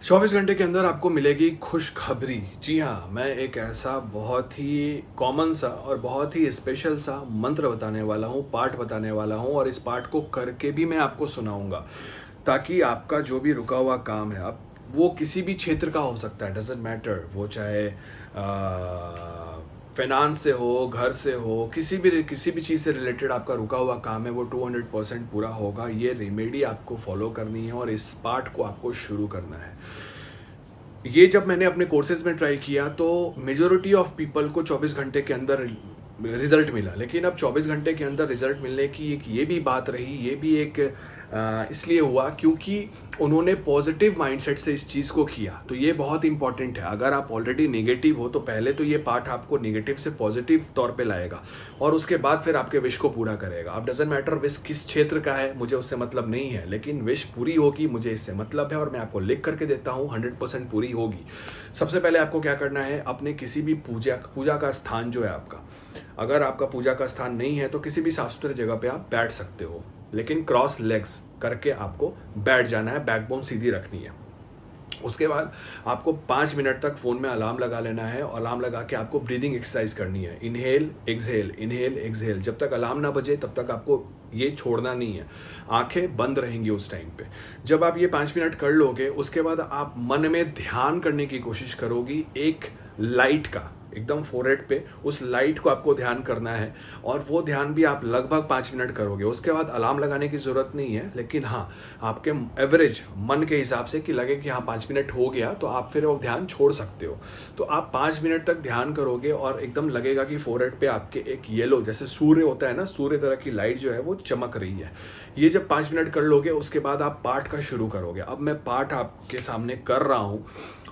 24 घंटे के अंदर आपको मिलेगी खुशखबरी। जी हाँ, मैं एक ऐसा बहुत ही कॉमन सा और बहुत ही स्पेशल सा मंत्र बताने वाला हूँ, पाठ बताने वाला हूँ और इस पाठ को करके भी मैं आपको सुनाऊँगा, ताकि आपका जो भी रुका हुआ काम है, अब वो किसी भी क्षेत्र का हो सकता है, डज़न्ट मैटर, वो चाहे फाइनेंस से हो, घर से हो, किसी भी चीज़ से रिलेटेड आपका रुका हुआ काम है, वो 200% पूरा होगा। ये रेमेडी आपको फॉलो करनी है और इस पार्ट को आपको शुरू करना है। ये जब मैंने अपने कोर्सेज में ट्राई किया तो मेजोरिटी ऑफ पीपल को 24 घंटे के अंदर रिजल्ट मिला, लेकिन अब 24 घंटे के अंदर रिजल्ट मिलने की एक ये भी बात रही, ये भी एक इसलिए हुआ क्योंकि उन्होंने पॉजिटिव माइंडसेट से इस चीज़ को किया। तो ये बहुत इंपॉर्टेंट है। अगर आप ऑलरेडी नेगेटिव हो तो पहले तो ये पार्ट आपको नेगेटिव से पॉजिटिव तौर पे लाएगा और उसके बाद फिर आपके विश को पूरा करेगा। अब डजेंट मैटर विश किस क्षेत्र का है, मुझे उससे मतलब नहीं है, लेकिन विश पूरी होगी, मुझे इससे मतलब है और मैं आपको लिख करके देता हूँ, 100% पूरी होगी। सबसे पहले आपको क्या करना है, अपने किसी भी पूजा का स्थान जो है आपका, अगर आपका पूजा का स्थान नहीं है तो किसी भी साफ सुथरे जगह पे आप बैठ सकते हो, लेकिन क्रॉस लेग्स करके आपको बैठ जाना है, बैकबोन सीधी रखनी है। उसके बाद आपको 5 मिनट तक फ़ोन में अलार्म लगा लेना है और अलार्म लगा के आपको ब्रीदिंग एक्सरसाइज करनी है। Inhale exhale. जब तक अलार्म ना बजे तब तक आपको ये छोड़ना नहीं है। आंखें बंद रहेंगी उस टाइम पे। जब आप ये 5 मिनट कर लोगे, उसके बाद आप मन में ध्यान करने की कोशिश करोगी एक लाइट का, एकदम फोरहेड पे उस लाइट को आपको ध्यान करना है और वो ध्यान भी आप लगभग 5 मिनट करोगे। उसके बाद अलार्म लगाने की ज़रूरत नहीं है, लेकिन हाँ, आपके एवरेज मन के हिसाब से कि लगे कि हाँ 5 मिनट हो गया तो आप फिर वो ध्यान छोड़ सकते हो। तो आप 5 मिनट तक ध्यान करोगे और एकदम लगेगा कि फोरहेड पे आपके एक येलो, जैसे सूर्य होता है ना, सूर्य तरह की लाइट जो है वो चमक रही है। ये जब 5 मिनट कर लोगे उसके बाद आप पाठ का शुरू करोगे। अब मैं पाठ आपके सामने कर रहा हूँ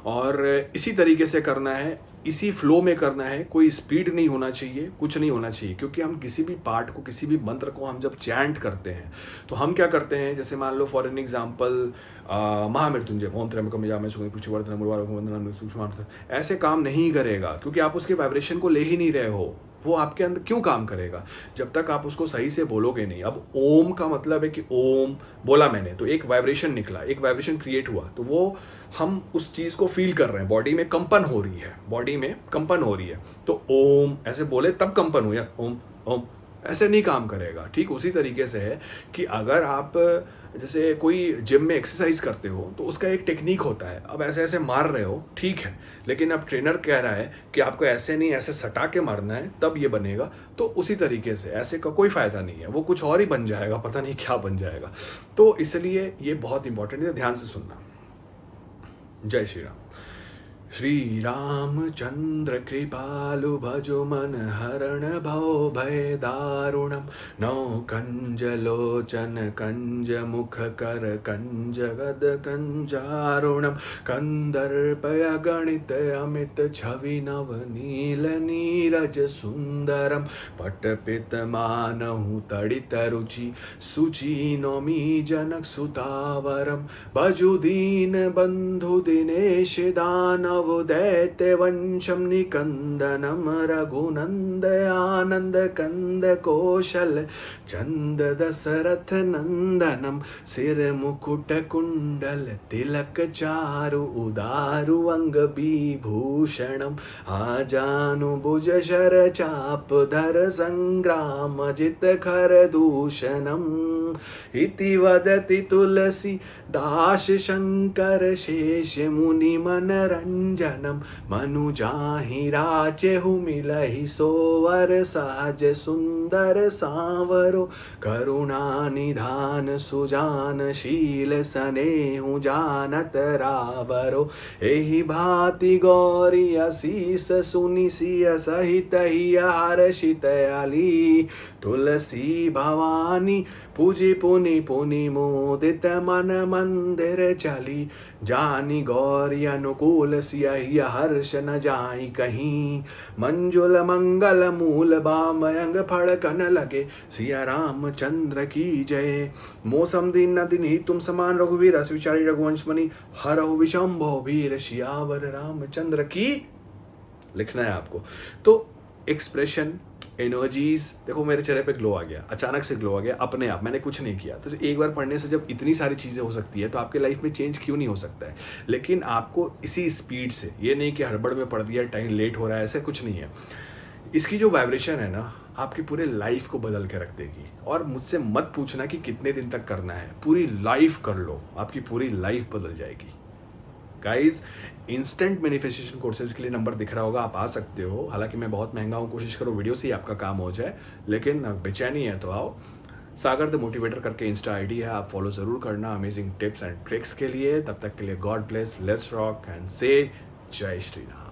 और इसी तरीके से करना है, इसी फ्लो में करना है, कोई स्पीड नहीं होना चाहिए, कुछ नहीं होना चाहिए, क्योंकि हम किसी भी पार्ट को, किसी भी मंत्र को हम जब चैंट करते हैं तो हम क्या करते हैं, जैसे मान लो फॉर एन एग्जाम्पल महामृत्युंजय ओम त्र्यंबकम यजामहे सुगंधिं पुष्टिवर्धनम् उर्वारुकम् वंदनामि मृत्युंजयम्, ऐसे काम नहीं करेगा क्योंकि आप उसके वाइब्रेशन को ले ही नहीं रहे हो। वो आपके अंदर क्यों काम करेगा जब तक आप उसको सही से बोलोगे नहीं। अब ओम का मतलब है कि ओम बोला मैंने तो एक वाइब्रेशन निकला, एक वाइब्रेशन क्रिएट हुआ, तो वो हम उस चीज़ को फील कर रहे हैं, बॉडी में कंपन हो रही है, बॉडी में कंपन हो रही है। तो ओम ऐसे बोले तब कंपन हुई, ओम ओम ऐसे नहीं काम करेगा। ठीक उसी तरीके से है कि अगर आप जैसे कोई जिम में एक्सरसाइज करते हो तो उसका एक टेक्निक होता है। अब ऐसे ऐसे मार रहे हो, ठीक है, लेकिन अब ट्रेनर कह रहा है कि आपको ऐसे नहीं, ऐसे सटा के मारना है तब ये बनेगा। तो उसी तरीके से ऐसे का कोई फ़ायदा नहीं है, वो कुछ और ही बन जाएगा, पता नहीं क्या बन जाएगा। तो इसलिए ये बहुत इंपॉर्टेंट है, ध्यान से सुनना। जय श्री राम। श्री रामचंद्र कृपालु भजो मन हरण भव भय दारुणम, नौ कंज लोचन कंज मुख कर कंज गद कंजारुणम, कंदर्पय गणित अमित छवि नव नील नीरज सुंदरम, पटपित मानहु तड़ित रुचि सुचि नौमि जनक सुतावरम, भजु दीन बंधु दिनेश दानव दैत्य वंशम निकंदनम, रघुनंद आनंद कंद कौशल चंद दशरथ नंदनम, सिर मुकुट कुंडल तिलक चारु उदारु अंग विभूषणम, आजानु भुज शर चाप धर संग्राम जित खर दूषणम, इति वदति तुलसी दास शंकर शेष मुनि मनरंजनम, मनु जाहि राचेहु मिलहि सोवर सहज सुंदर सांवरो, करुणा निधान सुजान शील सनेहु जानत रावरो, एहि भांति गौरी असीस सुनि सिय सहित ही हर्षित अली, तुलसी भवानी पूजी पुनि पुनि मोदित मन मंदिर चली, जानी गौरी अनुकूल सिय हर्ष न जाई कहीं, मंजुल मंगल मूल बाम अंग फड़कन लगे, सिया रामचंद्र की जय। मौसम दिन दिन ही तुम समान रघुवीर, अस विचारी रघुवंश मणि, हरहु विशंभो वीर, सियावर रामचंद्र की। लिखना है आपको। तो एक्सप्रेशन एनर्जीज देखो, मेरे चेहरे पे ग्लो आ गया, अचानक से ग्लो आ गया अपने आप, मैंने कुछ नहीं किया। तो एक बार पढ़ने से जब इतनी सारी चीज़ें हो सकती है तो आपके लाइफ में चेंज क्यों नहीं हो सकता है। लेकिन आपको इसी स्पीड से, ये नहीं कि हड़बड़ में पढ़ दिया, टाइम लेट हो रहा है, ऐसा कुछ नहीं है। इसकी जो वाइब्रेशन है ना, आपकी पूरे लाइफ को बदल के रख देगी। और मुझसे मत पूछना कि कितने दिन तक करना है, पूरी लाइफ कर लो, आपकी पूरी लाइफ बदल जाएगी। गाइज, इंस्टेंट मैनिफेस्टेशन कोर्सेज के लिए नंबर दिख रहा होगा, आप आ सकते हो। हालांकि मैं बहुत महंगा हूँ, कोशिश करो वीडियो से ही आपका काम हो जाए, लेकिन बेचैनी है तो आओ। सागर द मोटिवेटर करके इंस्टा आईडी है, आप फॉलो ज़रूर करना अमेजिंग टिप्स एंड ट्रिक्स के लिए। तब तक के लिए God bless, let's rock and से जय श्री राम।